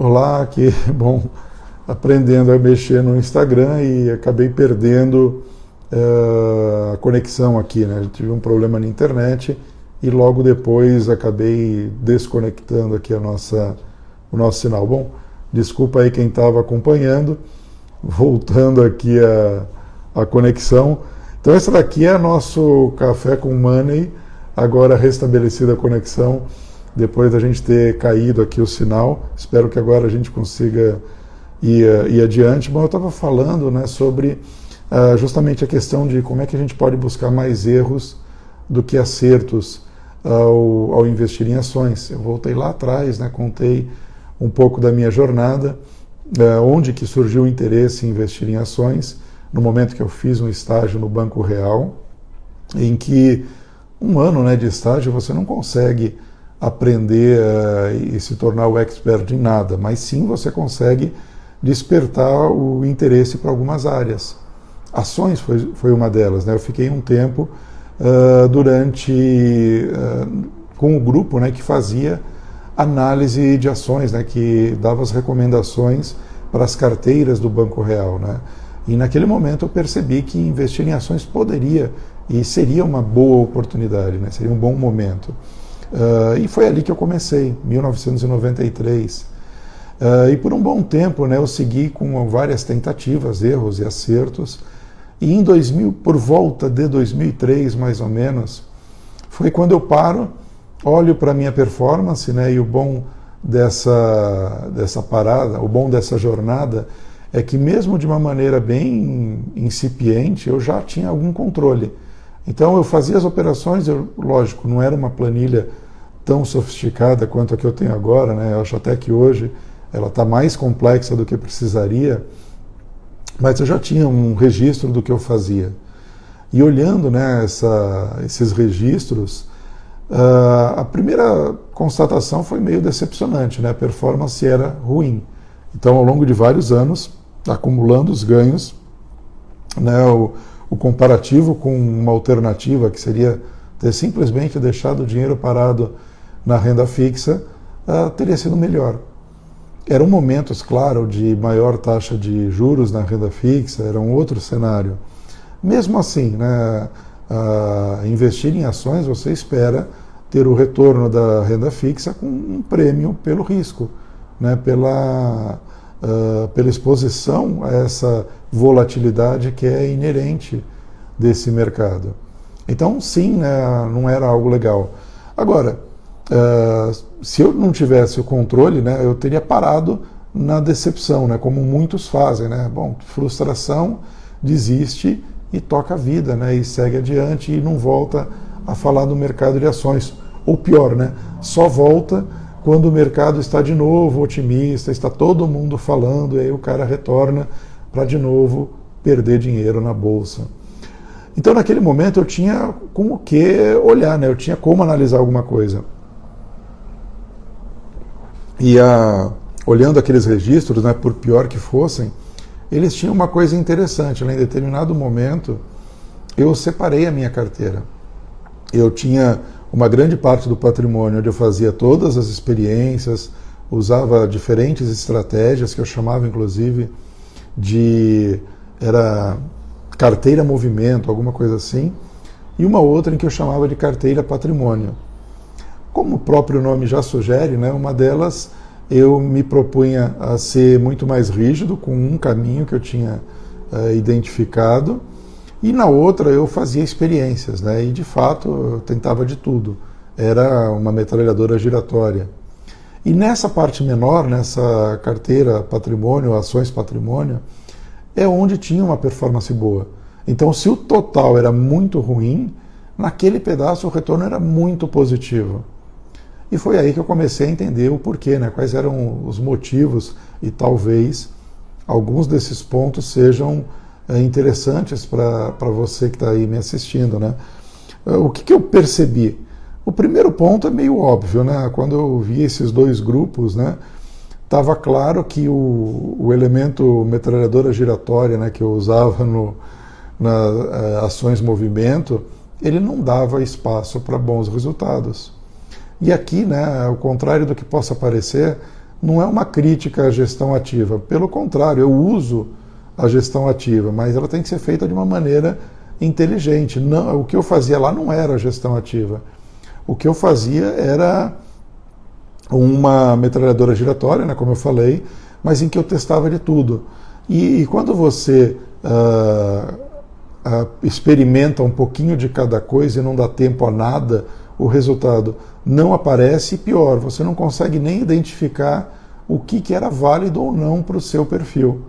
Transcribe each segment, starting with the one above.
Olá, que bom, aprendendo a mexer no Instagram e acabei perdendo a conexão aqui, né? Tive um problema na internet e logo depois acabei desconectando aqui o nosso sinal. Bom, desculpa aí quem estava acompanhando, voltando aqui a conexão. Então esse daqui é nosso Café com Money, agora restabelecida a conexão, depois da gente ter caído aqui o sinal. Espero que agora a gente consiga ir adiante. Bom, eu estava falando, né, sobre justamente a questão de como é que a gente pode buscar mais erros do que acertos ao investir em ações. Eu voltei lá atrás, né, contei um pouco da minha jornada, onde que surgiu o interesse em investir em ações, no momento que eu fiz um estágio no Banco Real, em que um ano, né, de estágio você não consegue aprender e se tornar o expert em nada, mas sim você consegue despertar o interesse para algumas áreas. Ações foi uma delas, né? Eu fiquei um tempo com o grupo, né, que fazia análise de ações, né, que dava as recomendações para as carteiras do Banco Real, né? E naquele momento eu percebi que investir em ações poderia e seria uma boa oportunidade, né? Seria um bom momento. E foi ali que eu comecei, 1993. E por um bom tempo, né, eu segui com várias tentativas, erros e acertos. E em por volta de 2003, mais ou menos, foi quando eu paro, olho para a minha performance, né, e o bom dessa parada, o bom dessa jornada, é que mesmo de uma maneira bem incipiente, eu já tinha algum controle. Então eu fazia as operações, lógico, não era uma planilha tão sofisticada quanto a que eu tenho agora, né? Eu acho até que hoje ela está mais complexa do que precisaria, mas eu já tinha um registro do que eu fazia. E olhando, né, esses registros, a primeira constatação foi meio decepcionante, né? A performance era ruim. Então, ao longo de vários anos, acumulando os ganhos, né, o comparativo com uma alternativa, que seria ter simplesmente deixado o dinheiro parado na renda fixa, teria sido melhor. Eram momentos, claro, de maior taxa de juros na renda fixa, era um outro cenário. Mesmo assim, né, investir em ações, você espera ter o retorno da renda fixa com um prêmio pelo risco, né, pela exposição a essa volatilidade que é inerente desse mercado. Então, sim, né, não era algo legal. Agora, se eu não tivesse o controle, né, eu teria parado na decepção, né, como muitos fazem, né? Bom, frustração, desiste e toca a vida, né, e segue adiante e não volta a falar do mercado de ações. Ou pior, né, só volta quando o mercado está de novo otimista, está todo mundo falando, e aí o cara retorna para de novo perder dinheiro na bolsa. Então, naquele momento, eu tinha com o que olhar, né? Eu tinha como analisar alguma coisa. E olhando aqueles registros, né, por pior que fossem, eles tinham uma coisa interessante, né? Em determinado momento, eu separei a minha carteira. Eu tinha uma grande parte do patrimônio onde eu fazia todas as experiências, usava diferentes estratégias, que eu chamava, inclusive, era carteira movimento, alguma coisa assim, e uma outra em que eu chamava de carteira patrimônio. Como o próprio nome já sugere, né, uma delas eu me propunha a ser muito mais rígido, com um caminho que eu tinha identificado, e na outra eu fazia experiências, né, e de fato eu tentava de tudo. Era uma metralhadora giratória. E nessa parte menor, nessa carteira patrimônio, ações patrimônio, é onde tinha uma performance boa. Então, se o total era muito ruim, naquele pedaço o retorno era muito positivo. E foi aí que eu comecei a entender o porquê, né? Quais eram os motivos, e talvez alguns desses pontos sejam interessantes para você que está aí me assistindo, né? O que eu percebi? O primeiro ponto é meio óbvio, né? Quando eu vi esses dois grupos, né, estava claro que o elemento metralhadora giratória, né, que eu usava nas ações movimento, ele não dava espaço para bons resultados. E aqui, né, ao contrário do que possa parecer, não é uma crítica à gestão ativa. Pelo contrário, eu uso a gestão ativa, mas ela tem que ser feita de uma maneira inteligente. Não, o que eu fazia lá não era gestão ativa. O que eu fazia era uma metralhadora giratória, né, como eu falei, mas em que eu testava de tudo. E quando você experimenta um pouquinho de cada coisa e não dá tempo a nada, o resultado não aparece e pior, você não consegue nem identificar o que era válido ou não para o seu perfil.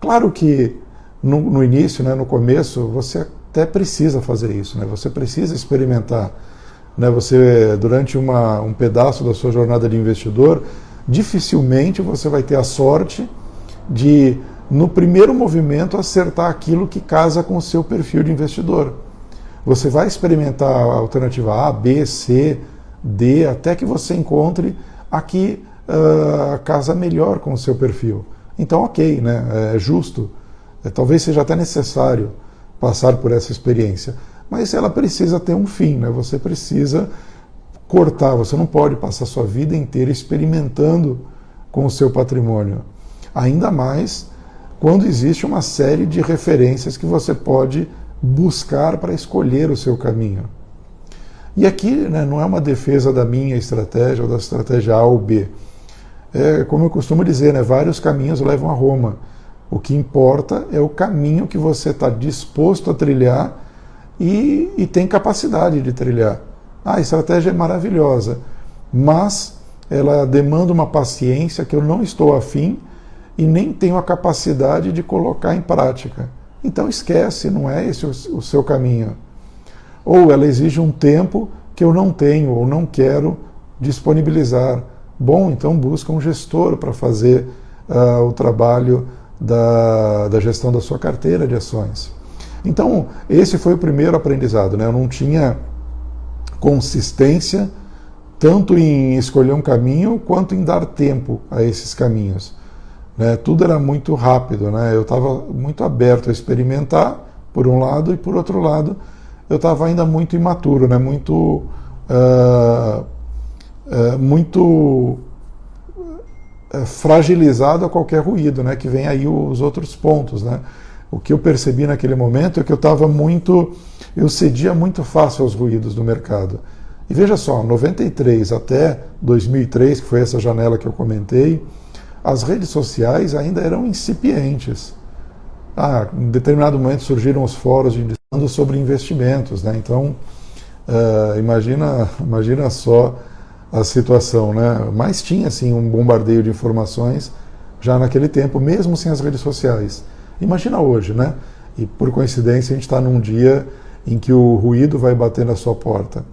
Claro que no início, né, no começo, você até precisa fazer isso, né, você precisa experimentar. Né, você, durante um pedaço da sua jornada de investidor, dificilmente você vai ter a sorte de, no primeiro movimento, acertar aquilo que casa com o seu perfil de investidor. Você vai experimentar a alternativa A, B, C, D, até que você encontre a que casa melhor com o seu perfil. Então, ok, né, é justo, talvez seja até necessário passar por essa experiência, mas ela precisa ter um fim, né? Você precisa cortar, você não pode passar sua vida inteira experimentando com o seu patrimônio. Ainda mais quando existe uma série de referências que você pode buscar para escolher o seu caminho. E aqui, né, não é uma defesa da minha estratégia ou da estratégia A ou B. Como eu costumo dizer, né, vários caminhos levam a Roma. O que importa é o caminho que você está disposto a trilhar e tem capacidade de trilhar. A estratégia é maravilhosa, mas ela demanda uma paciência que eu não estou afim e nem tenho a capacidade de colocar em prática. Então esquece, não é esse o seu caminho. Ou ela exige um tempo que eu não tenho ou não quero disponibilizar. Bom, então busca um gestor para fazer o trabalho da gestão da sua carteira de ações. Então, esse foi o primeiro aprendizado, né? Eu não tinha consistência tanto em escolher um caminho quanto em dar tempo a esses caminhos. Né? Tudo era muito rápido, né? Eu estava muito aberto a experimentar, por um lado, e por outro lado, eu estava ainda muito imaturo, né? Muito fragilizado a qualquer ruído, né? Que vem aí os outros pontos, né? O que eu percebi naquele momento é que eu cedia muito fácil aos ruídos do mercado. E veja só, 93 até 2003, que foi essa janela que eu comentei, as redes sociais ainda eram incipientes. Em determinado momento surgiram os fóruns falando sobre investimentos, né? Então, imagina só a situação, né? Mas tinha, assim, um bombardeio de informações já naquele tempo, mesmo sem as redes sociais. Imagina hoje, né? E por coincidência a gente está num dia em que o ruído vai bater na sua porta.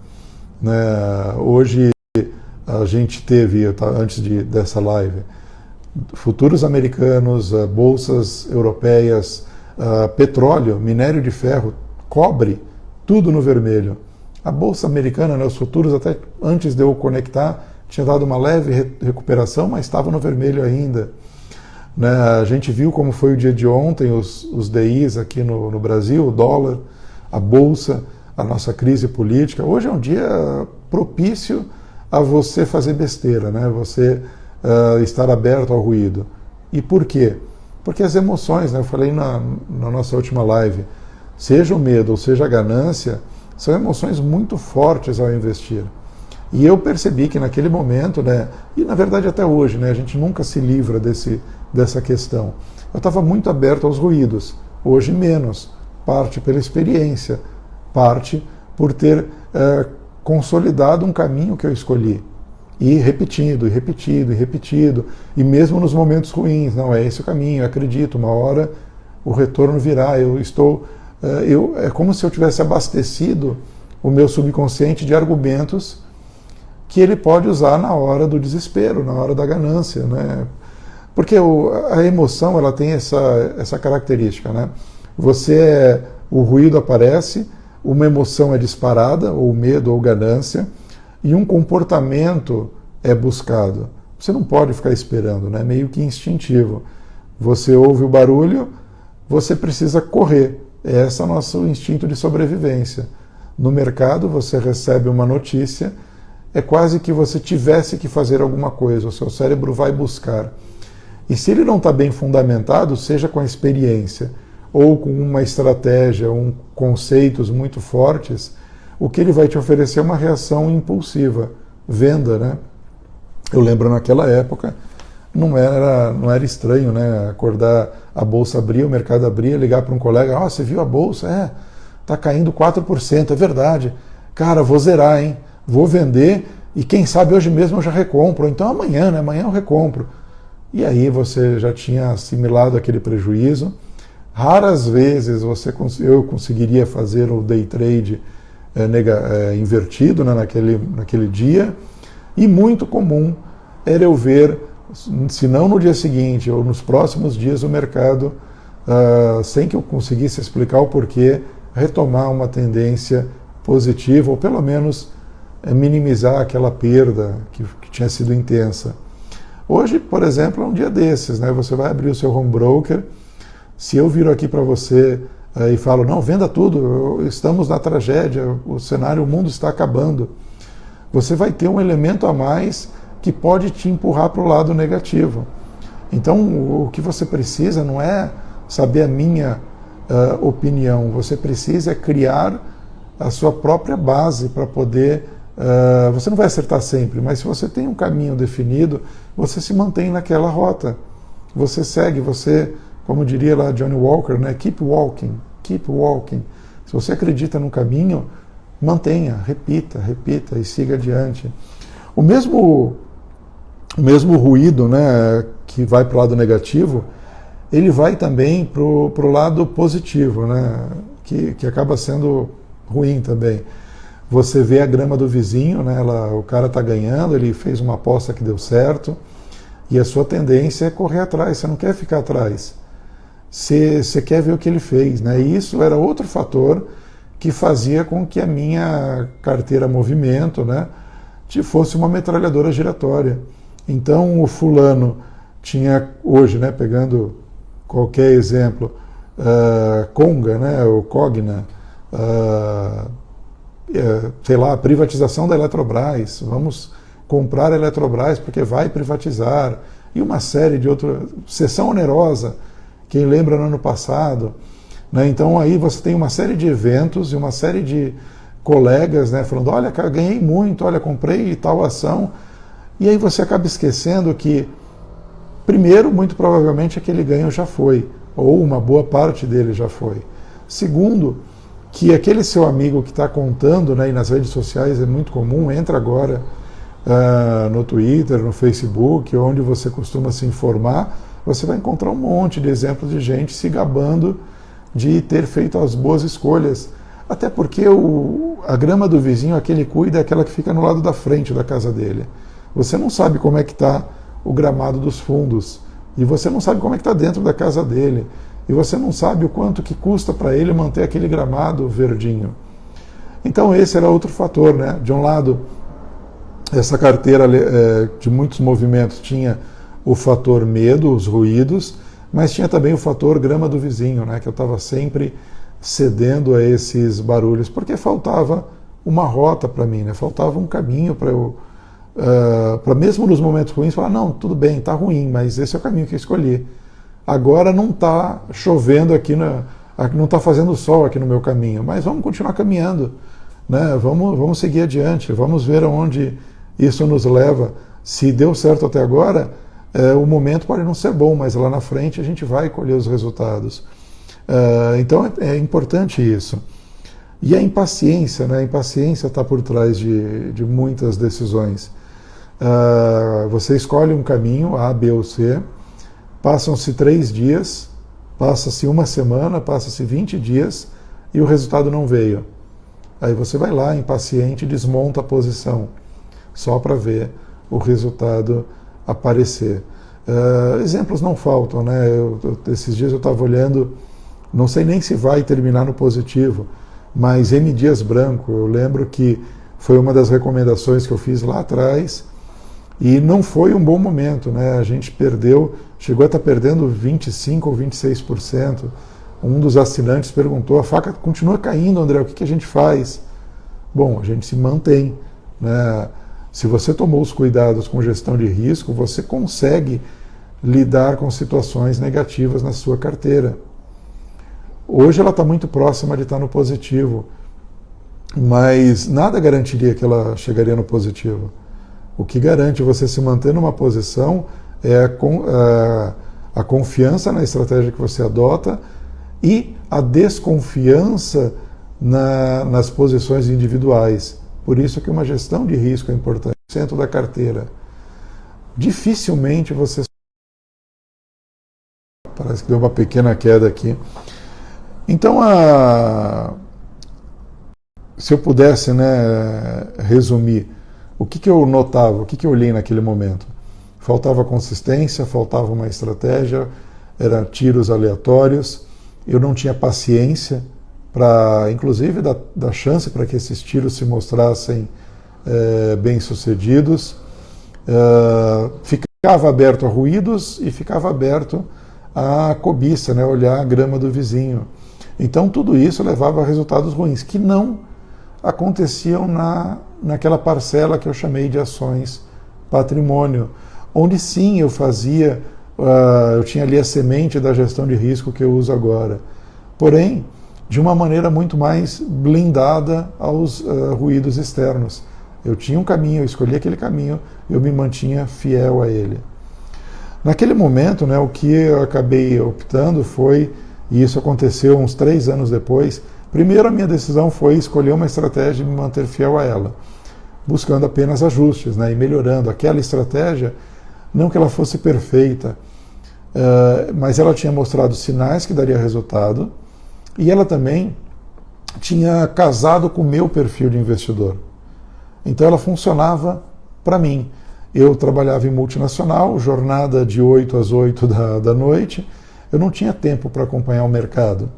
Né? Hoje a gente teve, antes dessa live, futuros americanos, bolsas europeias, petróleo, minério de ferro, cobre, tudo no vermelho. A bolsa americana, né, os futuros, até antes de eu conectar, tinha dado uma leve recuperação, mas estava no vermelho ainda. Né, a gente viu como foi o dia de ontem, os DIs aqui no Brasil, o dólar, a bolsa, a nossa crise política. Hoje é um dia propício a você fazer besteira, né? Você estar aberto ao ruído. E por quê? Porque as emoções, né? Eu falei na nossa última live, seja o medo ou seja a ganância, são emoções muito fortes ao investir. E eu percebi que naquele momento, né, e na verdade até hoje, né, a gente nunca se livra dessa questão. Eu estava muito aberto aos ruídos, hoje menos, parte pela experiência, parte por ter consolidado um caminho que eu escolhi. E repetido, e repetido, e repetido, e mesmo nos momentos ruins, não, é esse o caminho, eu acredito, uma hora o retorno virá, é como se eu tivesse abastecido o meu subconsciente de argumentos que ele pode usar na hora do desespero, na hora da ganância, né? Porque a emoção, ela tem essa característica, né? O ruído aparece, uma emoção é disparada, ou medo, ou ganância, e um comportamento é buscado. Você não pode ficar esperando, né? É meio que instintivo. Você ouve o barulho, você precisa correr. Esse é o nosso instinto de sobrevivência. No mercado, você recebe uma notícia é quase que você tivesse que fazer alguma coisa, o seu cérebro vai buscar. E se ele não está bem fundamentado, seja com a experiência ou com uma estratégia, conceitos muito fortes, o que ele vai te oferecer é uma reação impulsiva, venda, né? Eu lembro naquela época, não era estranho, né? Acordar, a bolsa abria, o mercado abria, ligar para um colega, você viu a bolsa? Tá caindo 4%, é verdade. Cara, vou zerar, hein? Vou vender e quem sabe hoje mesmo eu já recompro, ou então amanhã, né? Amanhã eu recompro. E aí você já tinha assimilado aquele prejuízo. Raras vezes eu conseguiria fazer o day trade invertido, né, naquele dia, e muito comum era eu ver, se não no dia seguinte ou nos próximos dias, o mercado, sem que eu conseguisse explicar o porquê, retomar uma tendência positiva, ou pelo menos minimizar aquela perda que tinha sido intensa. Hoje, por exemplo, é um dia desses, né? Você vai abrir o seu home broker, se eu viro aqui para você e falo, não, venda tudo, estamos na tragédia, o cenário, o mundo está acabando, você vai ter um elemento a mais que pode te empurrar para o lado negativo. Então, o que você precisa não é saber a minha opinião, você precisa criar a sua própria base para poder... você não vai acertar sempre, mas se você tem um caminho definido, você se mantém naquela rota. Você segue, como diria lá Johnny Walker, né? Keep walking, keep walking. Se você acredita no caminho, mantenha, repita e siga adiante. O mesmo ruído, né, que vai para o lado negativo, ele vai também para o lado positivo, né, que acaba sendo ruim também. Você vê a grama do vizinho, né, o cara está ganhando, ele fez uma aposta que deu certo, e a sua tendência é correr atrás, você não quer ficar atrás. Você quer ver o que ele fez, né? E isso era outro fator que fazia com que a minha carteira movimento, né, fosse uma metralhadora giratória. Então o fulano tinha hoje, né, pegando qualquer exemplo, Conga, né, o Cogna, sei lá, a privatização da Eletrobras, vamos comprar a Eletrobras porque vai privatizar, e uma série de outras, sessão onerosa, quem lembra no ano passado, né? Então aí você tem uma série de eventos e uma série de colegas, né, falando, olha, cara, ganhei muito, olha, comprei tal ação, e aí você acaba esquecendo que, primeiro, muito provavelmente aquele ganho já foi, ou uma boa parte dele já foi. Segundo, que aquele seu amigo que está contando, né, e nas redes sociais é muito comum, entra agora no Twitter, no Facebook, onde você costuma se informar, você vai encontrar um monte de exemplos de gente se gabando de ter feito as boas escolhas. Até porque a grama do vizinho, a que ele cuida, é aquela que fica no lado da frente da casa dele. Você não sabe como é que está o gramado dos fundos, e você não sabe como é que está dentro da casa dele, e você não sabe o quanto que custa para ele manter aquele gramado verdinho. Então esse era outro fator, né? De um lado, essa carteira de muitos movimentos tinha o fator medo, os ruídos, mas tinha também o fator grama do vizinho, né? Que eu estava sempre cedendo a esses barulhos, porque faltava uma rota para mim, né? Faltava um caminho para eu, para mesmo nos momentos ruins, falar, não, tudo bem, está ruim, mas esse é o caminho que eu escolhi. Agora não está chovendo aqui, não está fazendo sol aqui no meu caminho, mas vamos continuar caminhando, né? Vamos seguir adiante, vamos ver aonde isso nos leva. Se deu certo até agora, o momento pode não ser bom, mas lá na frente a gente vai colher os resultados. Então é importante isso. E a impaciência, né? A impaciência está por trás de muitas decisões. Você escolhe um caminho, A, B ou C, passam-se 3 dias, passa-se uma semana, passa-se 20 dias e o resultado não veio. Aí você vai lá, impaciente, desmonta a posição, só para ver o resultado aparecer. Exemplos não faltam, né? Esses dias eu estava olhando, não sei nem se vai terminar no positivo, mas M. Dias Branco, eu lembro que foi uma das recomendações que eu fiz lá atrás, e não foi um bom momento, né? A gente perdeu, chegou a estar perdendo 25% ou 26%. Um dos assinantes perguntou, a faca continua caindo, André, o que a gente faz? Bom, a gente se mantém, né? Se você tomou os cuidados com gestão de risco, você consegue lidar com situações negativas na sua carteira. Hoje ela está muito próxima de estar no positivo, mas nada garantiria que ela chegaria no positivo. O que garante você se manter numa posição é a confiança na estratégia que você adota e a desconfiança nas posições individuais. Por isso que uma gestão de risco é importante. Centro da carteira. Dificilmente você... Parece que deu uma pequena queda aqui. Então, se eu pudesse, né, resumir, o que eu notava, o que eu olhei naquele momento? Faltava consistência, faltava uma estratégia, eram tiros aleatórios, eu não tinha paciência para, inclusive, dar chance para que esses tiros se mostrassem bem-sucedidos. Ficava aberto a ruídos e ficava aberto a cobiça, né, olhar a grama do vizinho. Então tudo isso levava a resultados ruins, que não aconteciam naquela parcela que eu chamei de ações patrimônio, onde sim eu fazia, eu tinha ali a semente da gestão de risco que eu uso agora. Porém, de uma maneira muito mais blindada aos ruídos externos. Eu tinha um caminho, eu escolhi aquele caminho, eu me mantinha fiel a ele. Naquele momento, né, o que eu acabei optando foi, e isso aconteceu uns 3 anos depois, primeiro a minha decisão foi escolher uma estratégia e me manter fiel a ela, buscando apenas ajustes, né, e melhorando aquela estratégia, não que ela fosse perfeita, mas ela tinha mostrado sinais que daria resultado, e ela também tinha casado com o meu perfil de investidor. Então ela funcionava para mim. Eu trabalhava em multinacional, jornada de 8 às 8 da noite, eu não tinha tempo para acompanhar o mercado.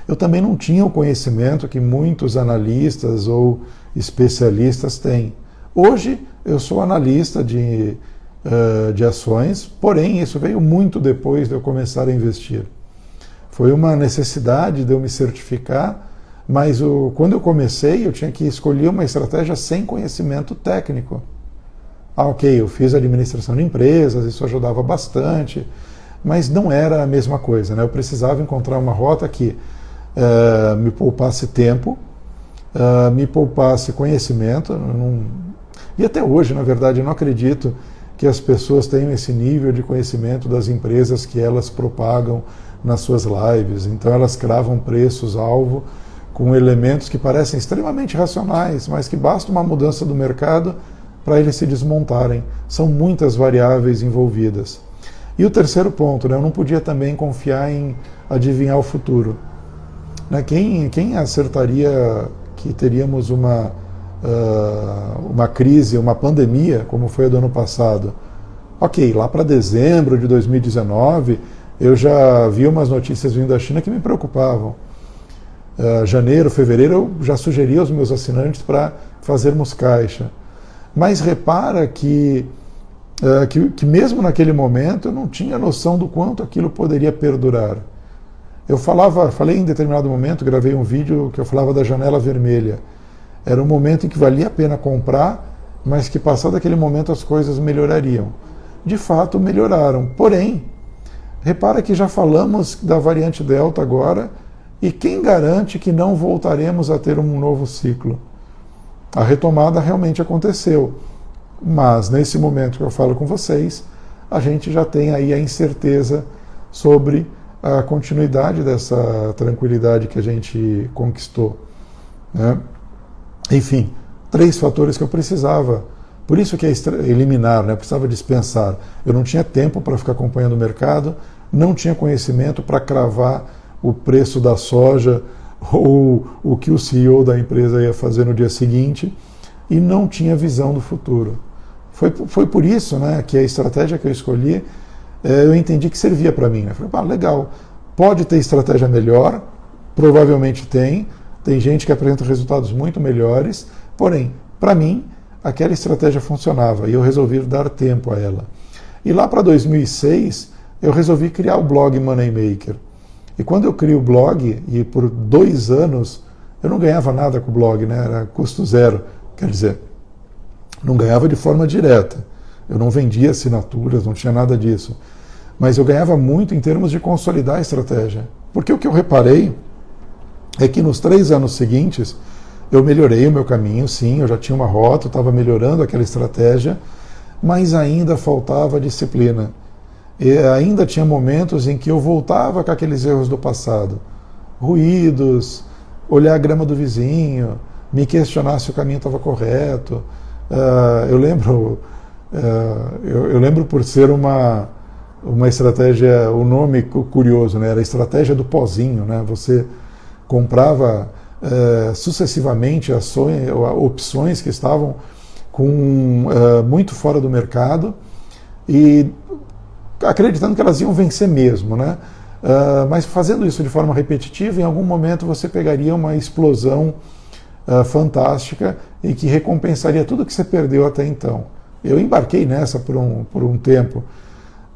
Eu também não tinha o conhecimento que muitos analistas ou especialistas têm. Hoje eu sou analista de ações, porém isso veio muito depois de eu começar a investir. Foi uma necessidade de eu me certificar, mas quando eu comecei eu tinha que escolher uma estratégia sem conhecimento técnico. Ok, eu fiz administração de empresas, isso ajudava bastante, mas não era a mesma coisa, né? Eu precisava encontrar uma rota que me poupasse tempo, me poupasse conhecimento. E até hoje, na verdade, eu não acredito que as pessoas tenham esse nível de conhecimento das empresas que elas propagam nas suas lives. Então elas cravam preços-alvo com elementos que parecem extremamente racionais, mas que basta uma mudança do mercado para eles se desmontarem. São muitas variáveis envolvidas. E o terceiro ponto, né, eu não podia também confiar em adivinhar o futuro. Né, quem acertaria que teríamos uma crise, uma pandemia, como foi a do ano passado? Ok, lá para dezembro de 2019, eu já vi umas notícias vindo da China que me preocupavam. Janeiro, fevereiro, eu já sugeri aos meus assinantes para fazermos caixa. Mas repara que mesmo naquele momento eu não tinha noção do quanto aquilo poderia perdurar. Eu falei em determinado momento, gravei um vídeo que eu falava da janela vermelha. Era um momento em que valia a pena comprar, mas que passado aquele momento as coisas melhorariam. De fato, melhoraram. Porém, repara que já falamos da variante Delta agora, e quem garante que não voltaremos a ter um novo ciclo? A retomada realmente aconteceu, mas nesse momento que eu falo com vocês, a gente já tem aí a incerteza sobre a continuidade dessa tranquilidade que a gente conquistou, né? Enfim, 3 fatores que eu precisava, por isso que é eliminar, né? Eu precisava dispensar. Eu não tinha tempo para ficar acompanhando o mercado, não tinha conhecimento para cravar o preço da soja ou o que o CEO da empresa ia fazer no dia seguinte, e não tinha visão do futuro. Foi por isso, né, que a estratégia que eu escolhi, eu entendi que servia para mim. Né? Falei, legal, pode ter estratégia melhor, provavelmente tem gente que apresenta resultados muito melhores, porém, para mim, aquela estratégia funcionava e eu resolvi dar tempo a ela. E lá para 2006, eu resolvi criar o blog Moneymaker. E quando eu criei o blog, e por 2 anos eu não ganhava nada com o blog, né? Era custo zero. Quer dizer, Não ganhava de forma direta. Eu não vendia assinaturas, não tinha nada disso. Mas eu ganhava muito em termos de consolidar a estratégia. Porque o que eu reparei é que nos 3 anos seguintes, eu melhorei o meu caminho, sim, eu já tinha uma rota, eu estava melhorando aquela estratégia, mas ainda faltava disciplina. E ainda tinha momentos em que eu voltava com aqueles erros do passado. Ruídos, olhar a grama do vizinho, me questionar se o caminho estava correto. Eu lembro por ser uma estratégia, o nome curioso, né? Era a estratégia do pozinho, né? Você comprava sucessivamente opções que estavam muito fora do mercado e acreditando que elas iam vencer mesmo, né? Mas fazendo isso de forma repetitiva, em algum momento você pegaria uma explosão fantástica e que recompensaria tudo que você perdeu até então. Eu embarquei nessa por um tempo,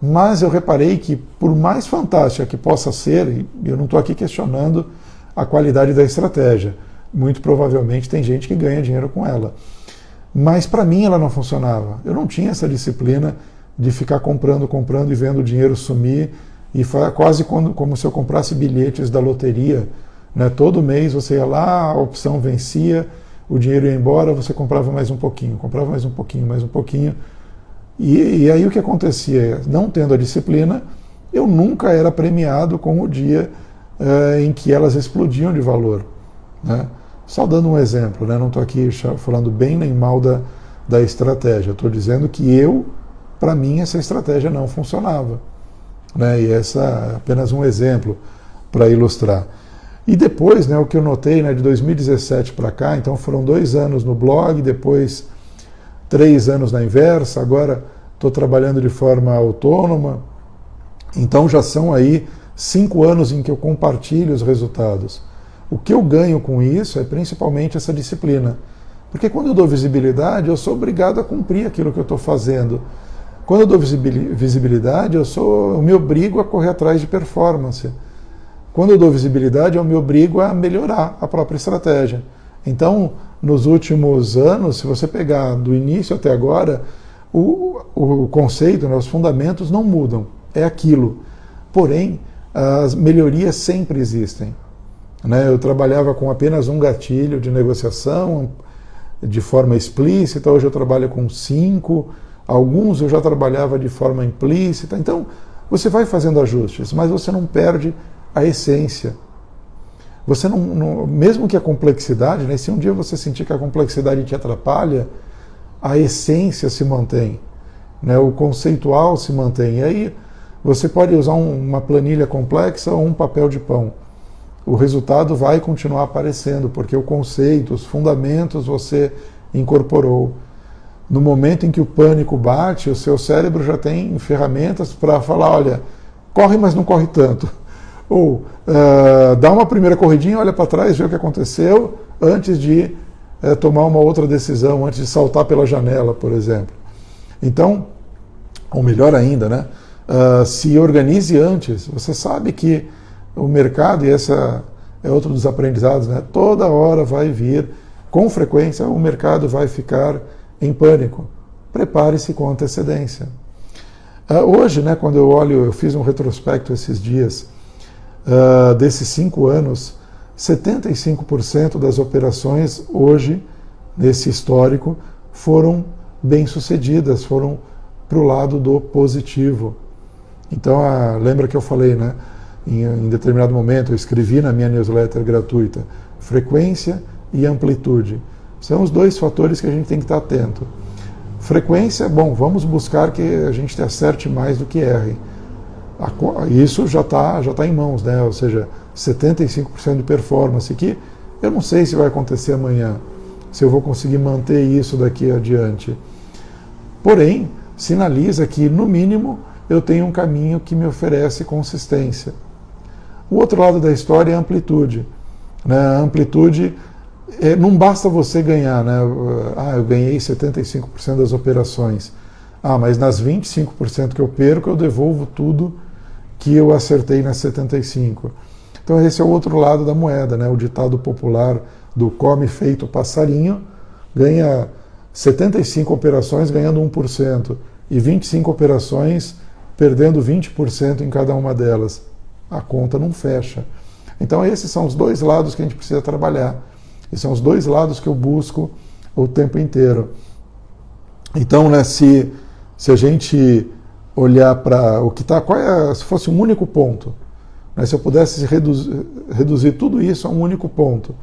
mas eu reparei que, por mais fantástica que possa ser, e eu não estou aqui questionando a qualidade da estratégia, muito provavelmente tem gente que ganha dinheiro com ela, mas para mim ela não funcionava. Eu não tinha essa disciplina de ficar comprando e vendo o dinheiro sumir, e quase como se eu comprasse bilhetes da loteria, né? Todo mês você ia lá, a opção vencia, o dinheiro ia embora, você comprava mais um pouquinho, mais um pouquinho. E aí o que acontecia? Não tendo a disciplina, eu nunca era premiado com o dia em que elas explodiam de valor, né? Só dando um exemplo, né? Não estou aqui falando bem nem mal da estratégia, estou dizendo que para mim, essa estratégia não funcionava, né? E essa é apenas um exemplo para ilustrar. E depois, né, o que eu notei, né, de 2017 para cá, então foram 2 anos no blog, depois 3 anos na Inversa, agora estou trabalhando de forma autônoma, então já são aí 5 anos em que eu compartilho os resultados. O que eu ganho com isso é principalmente essa disciplina, porque quando eu dou visibilidade, eu sou obrigado a cumprir aquilo que eu estou fazendo. Quando eu dou visibilidade, eu me obrigo a correr atrás de performance. Quando eu dou visibilidade, eu me obrigo a melhorar a própria estratégia. Então, nos últimos anos, se você pegar do início até agora, o conceito, né, os fundamentos não mudam, é aquilo. Porém, as melhorias sempre existem, né? Eu trabalhava com apenas um gatilho de negociação, de forma explícita, hoje eu trabalho com 5, alguns eu já trabalhava de forma implícita. Então, você vai fazendo ajustes, mas você não perde a essência. Você não, mesmo que a complexidade, né, se um dia você sentir que a complexidade te atrapalha, a essência se mantém, né, o conceitual se mantém. E aí você pode usar uma planilha complexa ou um papel de pão. O resultado vai continuar aparecendo, porque o conceito, os fundamentos você incorporou. No momento em que o pânico bate, o seu cérebro já tem ferramentas para falar, olha, corre, mas não corre tanto. Ou dá uma primeira corridinha, olha para trás, vê o que aconteceu, antes de tomar uma outra decisão, antes de saltar pela janela, por exemplo. Então, ou melhor ainda, né, se organize antes. Você sabe que o mercado, e essa é outro dos aprendizados, né, toda hora vai vir, com frequência, o mercado vai ficar em pânico. Prepare-se com antecedência. Hoje, né, quando eu fiz um retrospecto esses dias, desses 5 anos, 75% das operações hoje, nesse histórico, foram bem-sucedidas, foram para o lado do positivo. Então, lembra que eu falei, né, em determinado momento, eu escrevi na minha newsletter gratuita, frequência e amplitude. São os 2 fatores que a gente tem que estar atento. Frequência, bom, vamos buscar que a gente acerte mais do que erre. Isso já tá em mãos, né? Ou seja, 75% de performance, que eu não sei se vai acontecer amanhã, se eu vou conseguir manter isso daqui adiante. Porém, sinaliza que, no mínimo, eu tenho um caminho que me oferece consistência. O outro lado da história é a amplitude, né? A amplitude, não basta você ganhar, né? Eu ganhei 75% das operações. Mas nas 25% que eu perco, eu devolvo tudo que eu acertei nas 75%. Então esse é o outro lado da moeda, né? O ditado popular do come feito passarinho, ganha 75 operações ganhando 1% e 25 operações perdendo 20% em cada uma delas. A conta não fecha. Então esses são os dois lados que a gente precisa trabalhar. Esses são os dois lados que eu busco o tempo inteiro. Então, né, se a gente olhar para o que está, se fosse um único ponto, né, se eu pudesse reduzir tudo isso a um único ponto,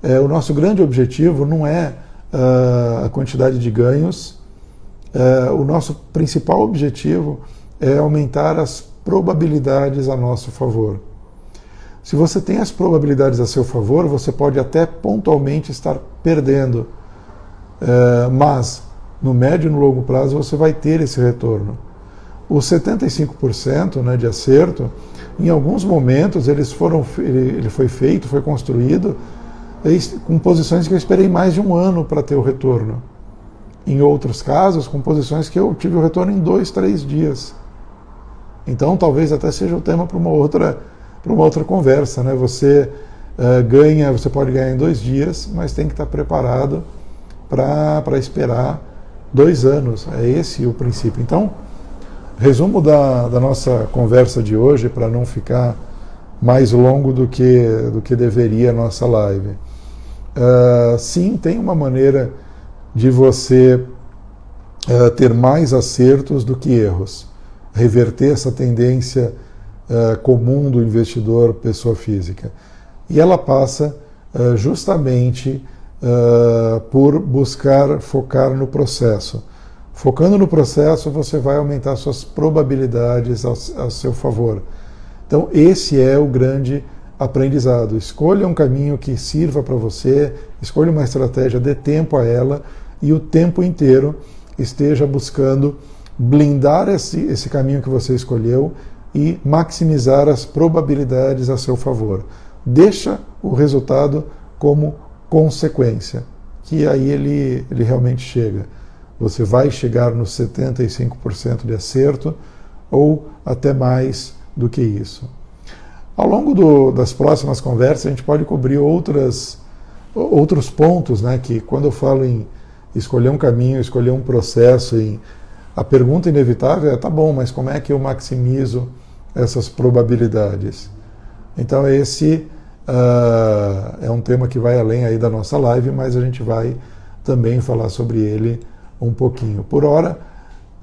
o nosso grande objetivo não é a quantidade de ganhos, o nosso principal objetivo é aumentar as probabilidades a nosso favor. Se você tem as probabilidades a seu favor, você pode até pontualmente estar perdendo, mas no médio e no longo prazo você vai ter esse retorno. Os 75%, né, de acerto, em alguns momentos ele foi feito, foi construído com posições que eu esperei mais de um ano para ter o retorno. Em outros casos, com posições que eu tive o retorno em 2, 3 dias. Então talvez até seja o tema para uma outra conversa, né? Você pode ganhar em 2 dias, mas tem que estar preparado para esperar 2 anos. É esse o princípio. Então, resumo da nossa conversa de hoje, para não ficar mais longo do que deveria a nossa live. Sim, tem uma maneira de você ter mais acertos do que erros. Reverter essa tendência comum do investidor pessoa física. E ela passa justamente por focar no processo. Focando no processo, você vai aumentar suas probabilidades ao seu favor. Então, esse é o grande aprendizado. Escolha um caminho que sirva para você, escolha uma estratégia, dê tempo a ela e o tempo inteiro esteja buscando blindar esse caminho que você escolheu e maximizar as probabilidades a seu favor. Deixa o resultado como consequência, que aí ele realmente chega. Você vai chegar nos 75% de acerto ou até mais do que isso. Ao longo das próximas conversas, a gente pode cobrir outros pontos, né, que quando eu falo em escolher um caminho, escolher um processo, a pergunta inevitável é, tá bom, mas como é que eu maximizo essas probabilidades? Então esse é um tema que vai além aí da nossa live, mas a gente vai também falar sobre ele um pouquinho. Por hora,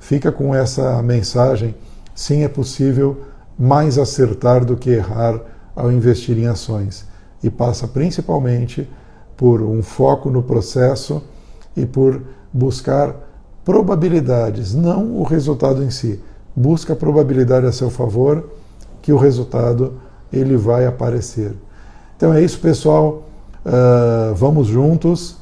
fica com essa mensagem: sim, é possível mais acertar do que errar ao investir em ações. E passa principalmente por um foco no processo e por buscar probabilidades, não o resultado em si. Busca a probabilidade a seu favor, que o resultado ele vai aparecer. Então é isso, pessoal. Vamos juntos.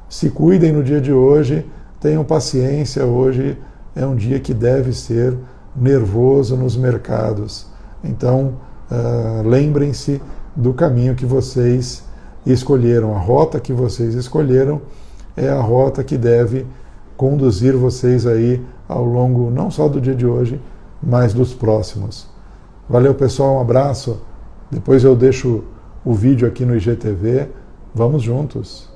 Se cuidem no dia de hoje. Tenham paciência. Hoje é um dia que deve ser nervoso nos mercados. Então, lembrem-se do caminho que vocês escolheram. A rota que vocês escolheram é a rota que deve conduzir vocês aí ao longo não só do dia de hoje, mas dos próximos. Valeu, pessoal, um abraço. Depois eu deixo o vídeo aqui no IGTV. Vamos juntos.